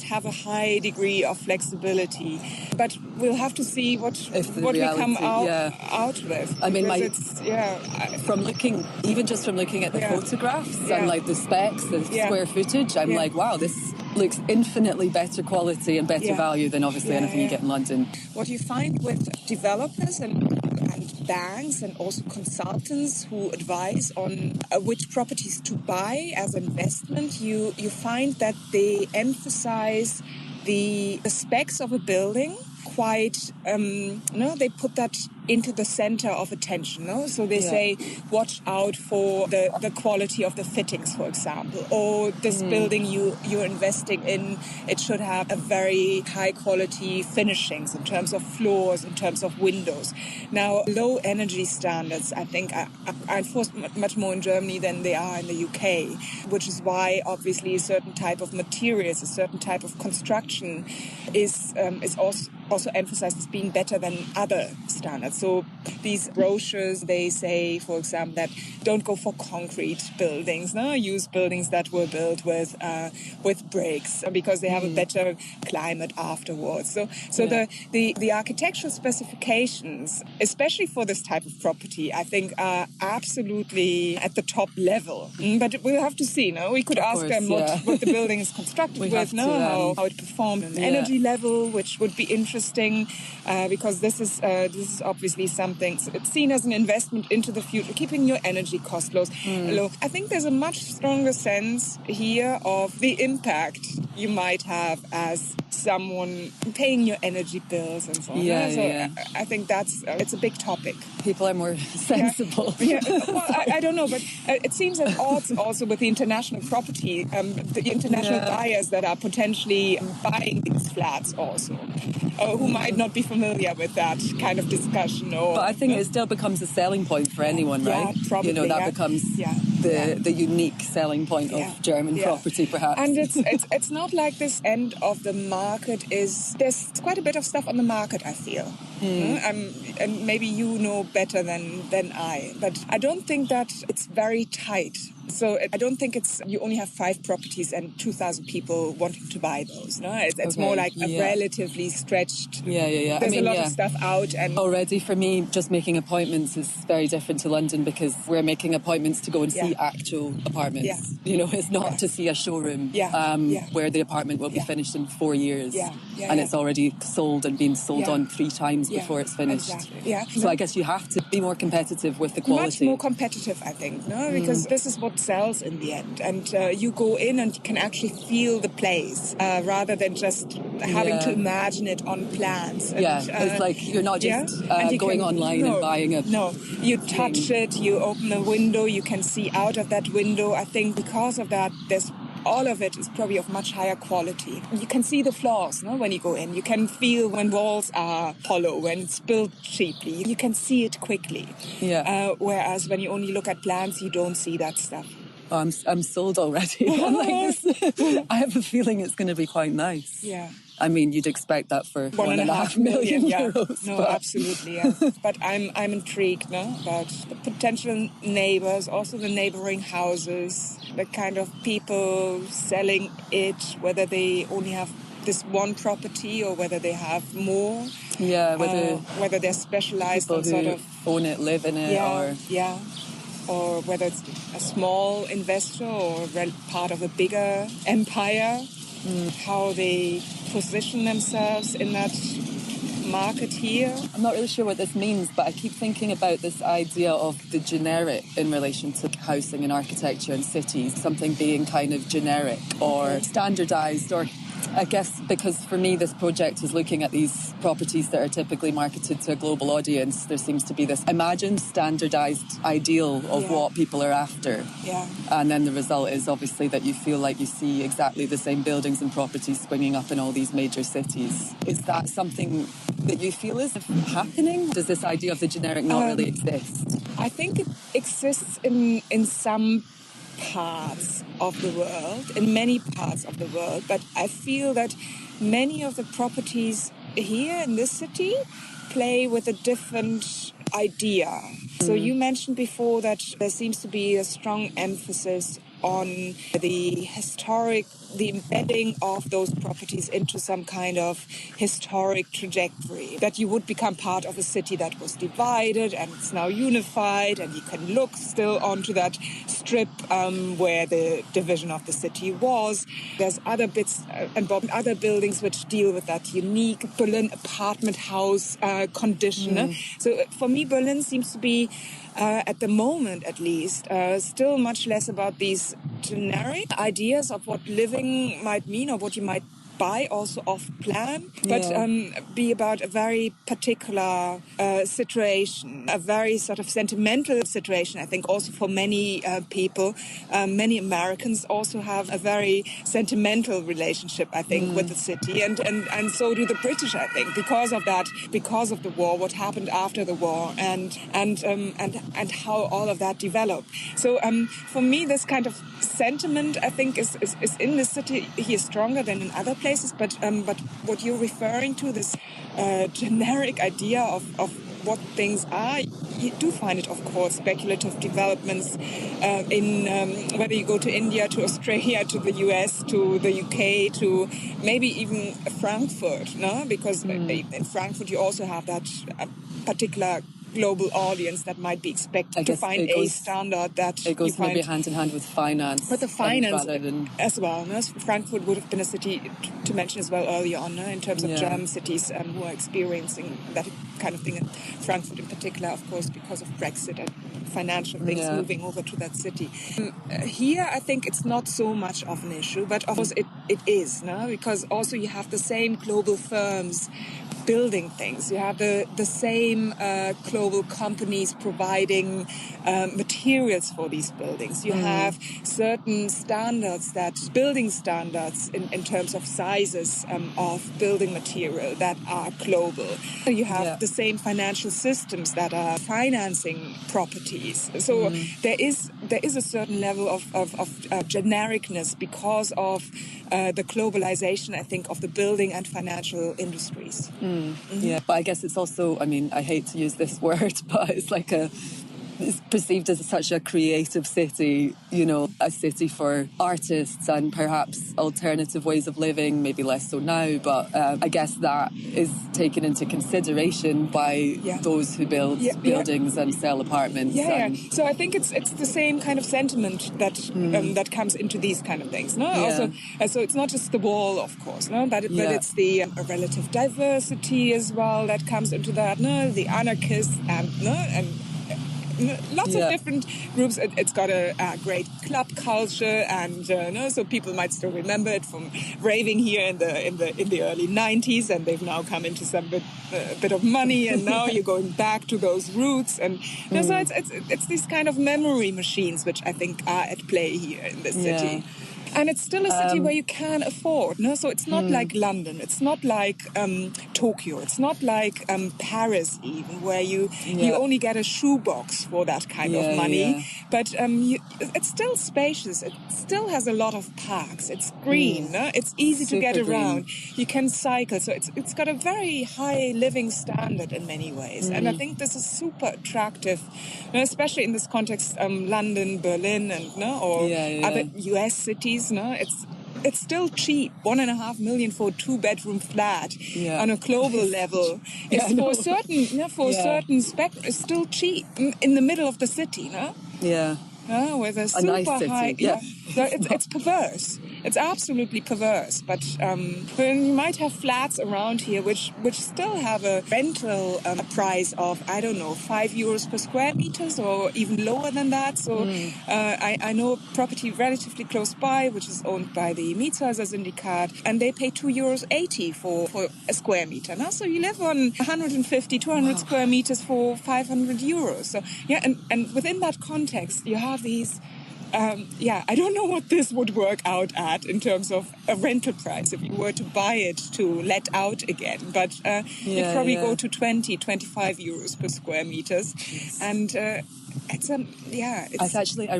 have a high degree of flexibility. But we'll have to see what we come out with. I mean, from looking at the photographs and like the specs, the square footage, I'm like, wow, this looks infinitely better quality and better value than obviously anything you get in London. What you find with developers and banks and also consultants who advise on which properties to buy as investment, you find that they emphasize the specs of a building quite, they put that into the center of attention. No? So they say, watch out for the quality of the fittings, for example, or this building you're investing in, it should have a very high quality finishings in terms of floors, in terms of windows. Now, low energy standards, I think, are enforced much more in Germany than they are in the UK, which is why obviously a certain type of materials, a certain type of construction is also emphasized as being better than other standards. So these brochures, they say, for example, that don't go for concrete buildings. No, use buildings that were built with bricks because they have a better climate afterwards. So the architectural specifications, especially for this type of property, I think are absolutely at the top level. But we'll have to see. No, we could ask them what the building is constructed with, how it performed on energy level, which would be interesting because this is obviously something. It's seen as an investment into the future, keeping your energy cost low. I think there's a much stronger sense here of the impact you might have as someone paying your energy bills and so on. I think it's a big topic. People are more sensible. Well, I don't know, but it seems at odds also with the international property, the international buyers that are potentially buying these flats also, who might not be familiar with that kind of discussion. But I think it still becomes a selling point for anyone, right? Probably, that becomes the unique selling point of German property, perhaps. And it's not like this end of the market there's quite a bit of stuff on the market, I feel. And maybe you know better than I, but I don't think that it's very tight. So I don't think you only have 5 properties and 2,000 people wanting to buy those. No, it's more like a relatively stretched. There's a lot of stuff out, and already for me, just making appointments is very different to London because we're making appointments to go and see actual apartments. It's not to see a showroom where the apartment will be finished in 4 years, and it's already sold and been sold on 3 times before it's finished. Exactly. So I guess you have to be more competitive with the quality. Much more competitive, I think, because this is what sells in the end, and you go in and you can actually feel the place rather than just having to imagine it on plans. And, it's like you're not just going online and buying it. No, you touch it, you open a window, you can see out of that window. I think because of that, all of it is probably of much higher quality. You can see the flaws when you go in. You can feel when walls are hollow, when it's built cheaply. You can see it quickly. Whereas when you only look at plans, you don't see that stuff. Oh, I'm sold already. I have a feeling it's going to be quite nice. I mean, you'd expect that for 1.5 million euros. No, absolutely, But I'm intrigued about the potential neighbors, also the neighboring houses, the kind of people selling it, whether they only have this one property or whether they have more. Whether they're specialized on sort of own it, live in it, or whether it's a small investor or part of a bigger empire, how they position themselves in that market here. I'm not really sure what this means, but I keep thinking about this idea of the generic in relation to housing and architecture and cities, something being kind of generic or standardised, or I guess because for me this project is looking at these properties that are typically marketed to a global audience. There seems to be this imagined standardised ideal of what people are after. Yeah. And then the result is obviously that you feel like you see exactly the same buildings and properties springing up in all these major cities. Is that something that you feel is happening? Does this idea of the generic not really exist? I think it exists in some parts of the world, in many parts of the world, but I feel that many of the properties here in this city play with a different idea. So you mentioned before that there seems to be a strong emphasis on the embedding of those properties into some kind of historic trajectory, that you would become part of a city that was divided and it's now unified, and you can look still onto that strip where the division of the city was. There's other bits and other buildings which deal with that unique Berlin apartment house condition. So for me, Berlin seems to be at the moment, at least, still much less about these generic ideas of what living might mean or what you might buy also off plan, but be about a very particular situation, a very sort of sentimental situation. I think also for many people, many Americans also have a very sentimental relationship, I think, with the city, and so do the British, I think, because of that, because of the war, what happened after the war, and how all of that developed. So for me, this kind of sentiment, I think, is in the city here stronger than in other places. But what you're referring to, this generic idea of what things are, you do find it, of course, speculative developments in whether you go to India, to Australia, to the US, to the UK, to maybe even Frankfurt, no? Because in Frankfurt you also have that particular global audience that might be expected to find a standard that it goes maybe hand in hand with finance. But the finance as well. No? Frankfurt would have been a city to mention as well earlier on, no? In terms of German cities who are experiencing that kind of thing. And Frankfurt in particular, of course, because of Brexit and financial things moving over to that city. Here, I think it's not so much of an issue, but of course it is, no? Because also you have the same global firms building things. You have the same global companies providing materials for these buildings. You have certain standards, building standards in terms of sizes of building material that are global. You have the same financial systems that are financing properties. So there is a certain level of genericness because of the globalization, I think, of the building and financial industries. Yeah, but I guess it's also, I mean, I hate to use this word, but it's like it's perceived as such a creative city, you know, a city for artists and perhaps alternative ways of living, maybe less so now, but I guess that is taken into consideration by those who build buildings and sell apartments. So I think it's the same kind of sentiment that that comes into these kind of things. No, also, so it's not just the wall, of course, no, but it's the relative diversity as well that comes into that. No, the anarchists and lots of different groups. It's got a great club culture, and so people might still remember it from raving here in the early 90s, and they've now come into some bit of money, and now you're going back to those roots, and so it's these kind of memory machines which I think are at play here in this city. And it's still a city where you can afford, no? So it's not like London, it's not like Tokyo, it's not like Paris even, where you only get a shoebox for that kind of money. But it's still spacious, it still has a lot of parks, it's green, no? It's easy to get around, you can cycle, so it's got a very high living standard in many ways. And I think this is super attractive, especially in this context, London, Berlin, and other US cities. No, it's still cheap. 1.5 million for a 2-bedroom flat on a global level. It's for certain spectrum, it's still cheap in the middle of the city. No, with a super nice city. high. So it's perverse. It's absolutely perverse. But you might have flats around here which still have a rental price of, I don't know, €5 per square meters or even lower than that. So I know a property relatively close by, which is owned by the Mietshäuser Syndikat, and they pay €2.80 for a square meter. Now, so you live on 150, 200 square meters for €500. So yeah, and within that context, you have these. I don't know what this would work out at in terms of a rental price if you were to buy it to let out again. But you'd probably go to 20, €25 per square meters. Yes. And I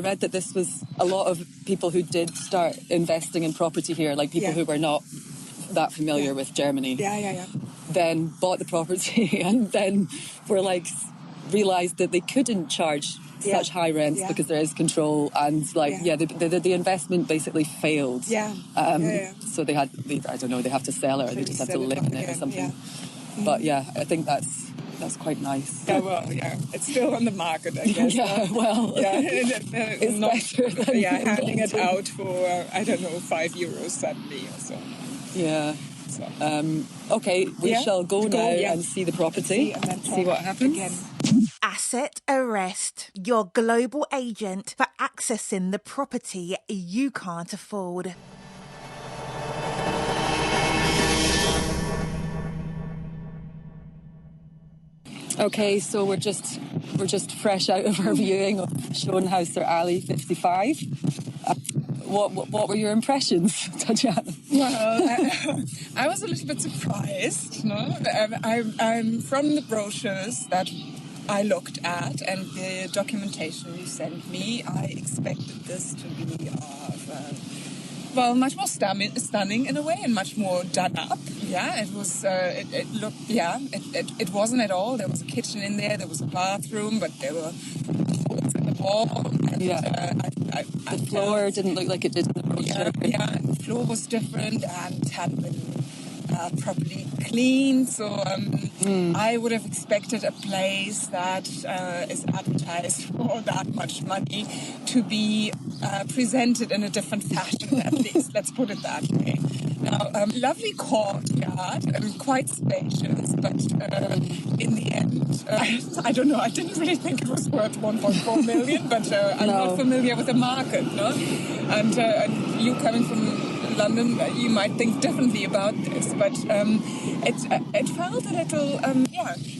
read that this was a lot of people who did start investing in property here, like people who were not that familiar with Germany. Then bought the property and then were like realised that they couldn't charge such high rents because there is control, and the investment basically failed. So they have to sell it, or they just have to live in it or something. But I think that's quite nice. It's still on the market, I guess. It's not better than handing it out for I don't know, €5 suddenly or so. Yeah. So. Okay, we shall go now and see the property, see what happens. Again. Asset Arrest, your global agent for accessing the property you can't afford. Okay, so we're just fresh out of our viewing of Schönhauser Alley 55. What were your impressions, Tatjana? Well, I was a little bit surprised. No, I'm from the brochures that I looked at and the documentation you sent me. I expected this to be much more stunning in a way and much more done up. Yeah, it was. It looked. Yeah, it wasn't at all. There was a kitchen in there. There was a bathroom, but there were holes in the wall. And, the floor didn't look like it did in the brochure. Yeah, and the floor was different and hadn't been properly cleaned. So I would have expected a place that is advertised for that much money to be presented in a different fashion, at least. Let's put it that way. Now, lovely courtyard, quite spacious, but in the end, I don't know, I didn't really think it was worth 1.4 million, but I'm not familiar with the market, no? And you coming from London, you might think differently about this, but it felt a little,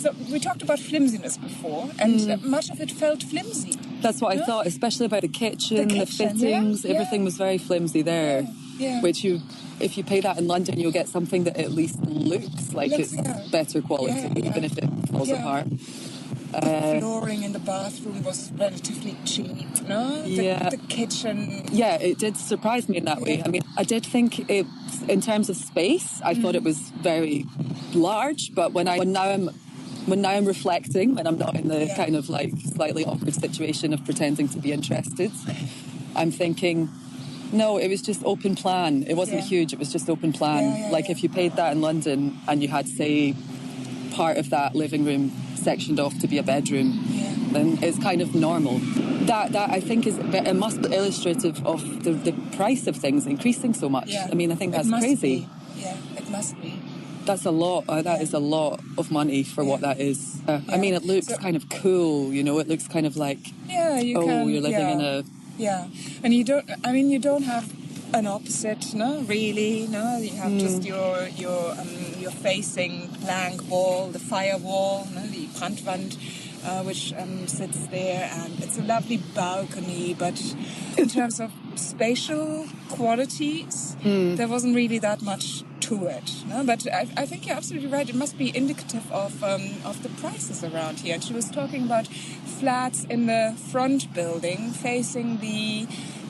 So we talked about flimsiness before, and much of it felt flimsy. That's what I thought, especially about the kitchen, the fittings, everything was very flimsy there. Yeah. Which if you pay that in London, you'll get something that at least looks like it's better quality, even if it falls apart. The flooring in the bathroom was relatively cheap, no? The kitchen... Yeah, it did surprise me in that way. I mean, I did think in terms of space, I thought it was very large, but when now I'm reflecting, when I'm not in the kind of like slightly awkward situation of pretending to be interested, I'm thinking... No, it was just open plan. It wasn't huge, it was just open plan. If you paid that in London and you had, say, part of that living room sectioned off to be a bedroom, then it's kind of normal. That I think it must be illustrative of the price of things increasing so much. I mean, I think that's crazy. It must be. That's a lot. That is a lot of money for what that is. I mean, it looks kind of cool, you know. It looks kind of like, you're living in a... Yeah, and you don't have an opposite, no, really, no. You have just your facing blank wall, the firewall, no, the Brandwand, which sits there, and it's a lovely balcony. But in terms of spatial qualities, there wasn't really that much to it. No? But I think you're absolutely right. It must be indicative of the prices around here. And she was talking about flats in the front building facing the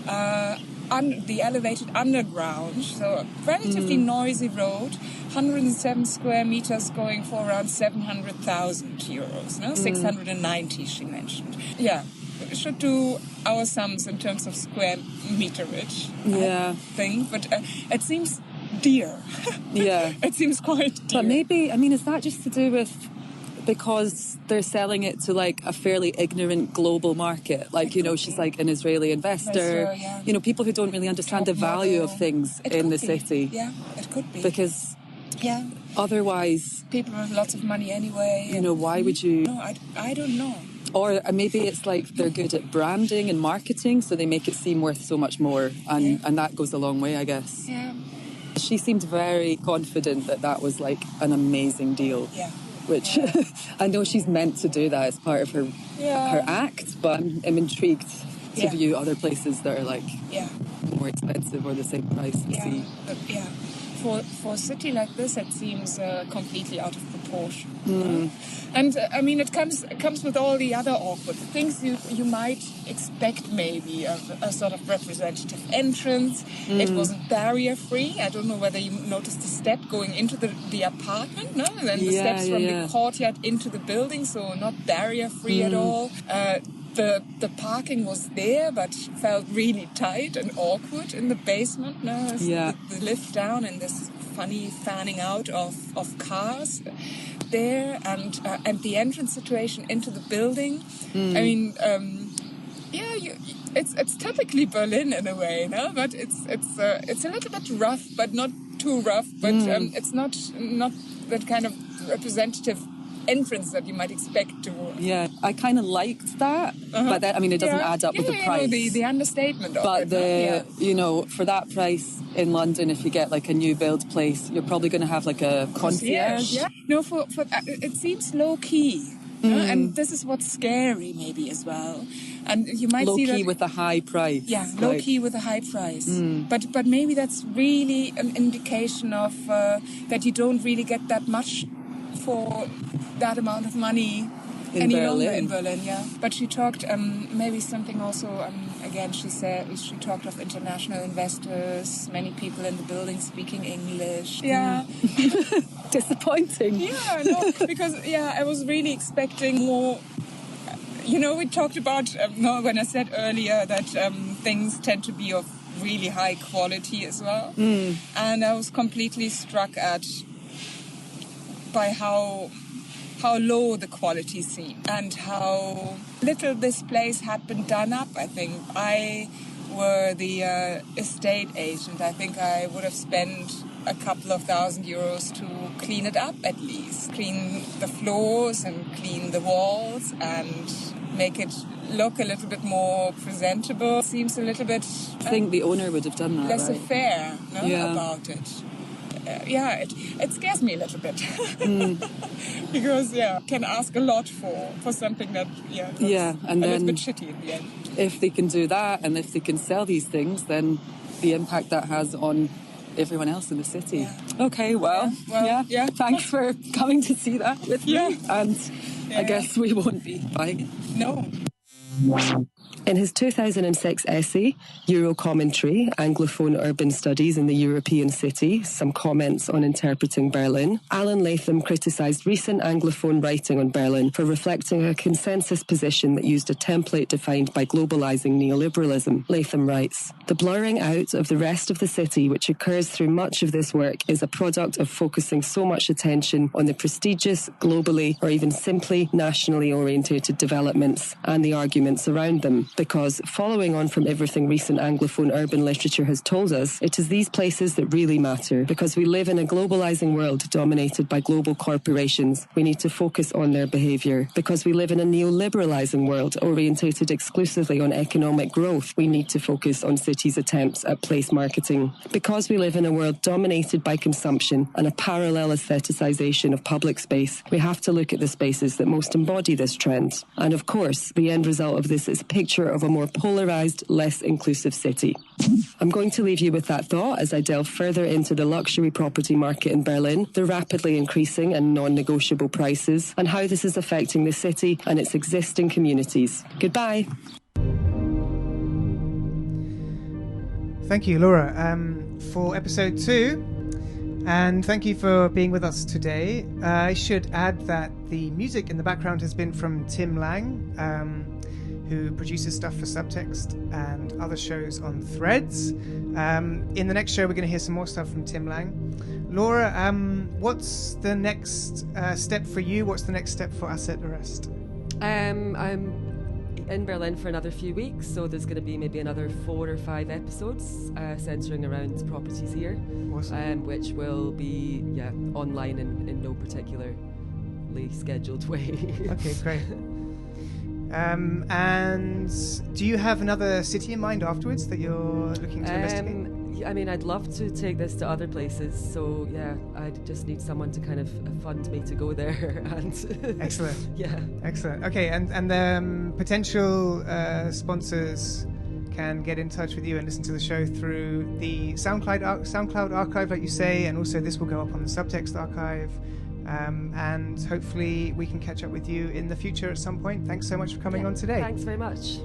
elevated underground. So relatively noisy road, 107 square meters going for around €700,000. No? 690 she mentioned. Yeah. We should do our sums in terms of square meterage, I think. But it seems dear. It seems quite dear. But maybe, I mean, is that just to do with because they're selling it to like a fairly ignorant global market. Like, you know, she's like an Israeli investor. You know, people who don't really understand the value of things in the city. Yeah, it could be. Because yeah, otherwise, people have lots of money anyway. You know, why would you? No, I don't know. Or maybe it's like they're good at branding and marketing, so they make it seem worth so much more, and that goes a long way, I guess. Yeah. She seemed very confident that that was like an amazing deal. Yeah. Which I know she's meant to do that as part of her act, but I'm intrigued to view other places that are like more expensive or the same price and see. But for a city like this, it seems completely out of proportion. And I mean, it comes with all the other awkward things you might expect. Maybe a sort of representative entrance. It wasn't barrier free. I don't know whether you noticed the step going into the apartment. No, and then the steps from the courtyard into the building, so not barrier free at all. The parking was there, but felt really tight and awkward in the basement. No, the lift down and this funny fanning out of cars there, and the entrance situation into the building. I mean, it's typically Berlin in a way, no? But it's a little bit rough, but not too rough. But it's not that kind of representative entrance that you might expect to. Yeah, I kind of liked that, but then, I mean, it doesn't add up with the price. The understatement of it. But you know, for that price in London, if you get like a new build place, you're probably going to have like a concierge. Yeah. No, for it seems low key, and this is what's scary maybe as well. And you might low see key that, with a high price. Yeah, low key with a high price. But maybe that's really an indication of that you don't really get that much for that amount of money longer in Berlin, But she talked maybe something also. Again, she talked of international investors, many people in the building speaking English. Yeah, disappointing. Yeah, no, because I was really expecting more. You know, we talked about when I said earlier that things tend to be of really high quality as well, and I was completely struck by how low the quality seemed and how little this place had been done up. I think I were the estate agent. I think I would have spent a couple of €1,000 to clean it up, at least clean the floors and clean the walls and make it look a little bit more presentable. Seems a little bit I think the owner would have done that, less affair about it. It scares me a little bit because can ask a lot for something that and a then little bit shitty in the end. If they can do that and if they can sell these things, then the impact that has on everyone else in the city. Okay, well, thanks for coming to see that with me, and I guess we won't be buying it. No. In his 2006 essay, Euro Commentary, Anglophone Urban Studies in the European City, Some Comments on Interpreting Berlin, Alan Latham criticised recent Anglophone writing on Berlin for reflecting a consensus position that used a template defined by globalising neoliberalism. Latham writes, "The blurring out of the rest of the city which occurs through much of this work is a product of focusing so much attention on the prestigious, globally, or even simply nationally orientated developments and the arguments around them. Because, following on from everything recent Anglophone urban literature has told us, it is these places that really matter. Because we live in a globalising world dominated by global corporations, we need to focus on their behaviour. Because we live in a neoliberalising world orientated exclusively on economic growth, we need to focus on cities' attempts at place marketing. Because we live in a world dominated by consumption and a parallel aestheticisation of public space, we have to look at the spaces that most embody this trend. And of course, the end result of this is a picture of a more polarised, less inclusive city." I'm going to leave you with that thought as I delve further into the luxury property market in Berlin, the rapidly increasing and non-negotiable prices, and how this is affecting the city and its existing communities. Goodbye. Thank you, Laura, for episode 2. And thank you for being with us today. I should add that the music in the background has been from Tim Laing, who produces stuff for Subtext and other shows on Threads. In the next show, we're going to hear some more stuff from Tim Laing. Laura, what's the next step for you? What's the next step for Asset Arrest? I'm in Berlin for another few weeks, so there's going to be maybe another 4 or 5 episodes centering around properties here. Awesome. Which will be online in no particularly scheduled way. Okay, great. And do you have another city in mind afterwards that you're looking to investigate? I mean, I'd love to take this to other places, so yeah, I just need someone to kind of fund me to go there. And Excellent. Yeah. Excellent. Okay, and potential sponsors can get in touch with you and listen to the show through the SoundCloud archive, like you say, and also this will go up on the Subtext archive. And hopefully we can catch up with you in the future at some point. Thanks so much for coming on today. Thanks very much.